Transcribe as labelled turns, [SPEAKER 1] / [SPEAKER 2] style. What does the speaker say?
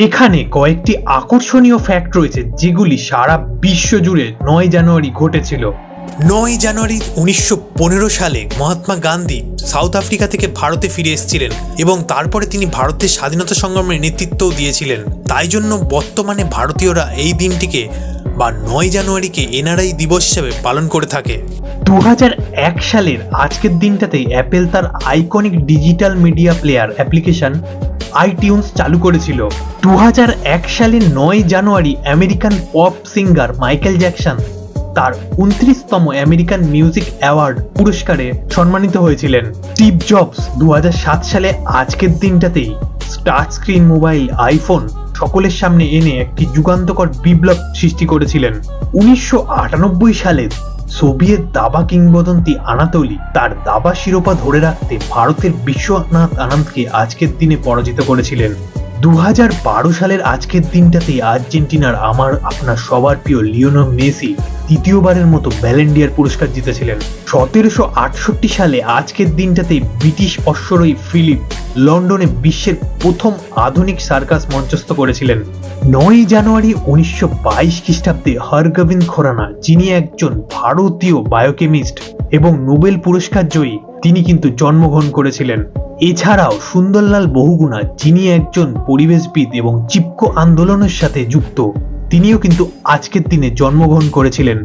[SPEAKER 1] এখানে কয়েকটি আকর্ষণীয় ফ্যাক্ট রয়েছে যেগুলি সারা বিশ্ব জুড়ে 9 জানুয়ারি ঘটেছিল।
[SPEAKER 2] 9 জানুয়ারি 1915 সালে মহাত্মা গান্ধী সাউথ আফ্রিকা থেকে ভারতে ফিরে এসেছিলেন এবং তারপরে তিনি ভারতের স্বাধীনতা সংগ্রামের নেতৃত্বও দিয়েছিলেন। তাই জন্য বর্তমানে ভারতীয়রা এই দিনটিকে বা 9 জানুয়ারিকে এনআরআই দিবস হিসেবে পালন করে থাকে।
[SPEAKER 1] 2001 সালের আজকের দিনটাতে অ্যাপেল তার iconic digital media player application iTunes চালু করেছিল। 2001 সালের 9 জানুয়ারি American pop singer Michael Jackson তার 29তম আমেরিকান মিউজিক অ্যাওয়ার্ড পুরস্কারে সম্মানিত হয়েছিলেন। স্টিভ জবস 2007 সালে আজকের দিনটাতেই টাচ স্ক্রিন মোবাইল আইফোন সকলের সামনে এনে একটি যুগান্তকর বিপ্লব সৃষ্টি করেছিলেন। 1998 সালে সোভিয়েত দাবা কিংবদন্তি আনাতোলি তার দাবা শিরোপা ধরে রাখতে ভারতের বিশ্বনাথ আনন্দকে আজকের দিনে পরাজিত করেছিলেন। 2012 সালের আজকের দিনটাতে আর্জেন্টিনার আপনার সবার প্রিয় লিওনেল মেসি তৃতীয়বারের মতো ব্যালন ডি'অর পুরস্কার জিতেছিলেন। 1768 সালে আজকের দিনটাতে ব্রিটিশ অশ্বরোহী ফিলিপ লন্ডনে বিশ্বের প্রথম আধুনিক সার্কাস মঞ্চস্থ করেছিলেন। 9 জানুয়ারি 1922 খ্রিস্টাব্দে হরগোবিন্দ খুরানা, যিনি একজন ভারতীয় বায়োকেমিস্ট এবং নোবেল পুরস্কার জয়ী, তিনি কিন্তু জন্মগ্রহণ করেছিলেন। এছাড়াও সুন্দরলাল বহুগুণা, যিনি একজন পরিবেশবিদ এবং চিপকো আন্দোলনের সাথে যুক্ত, তিনিও কিন্তু আজকের দিনে জন্মগ্রহণ করেছিলেন।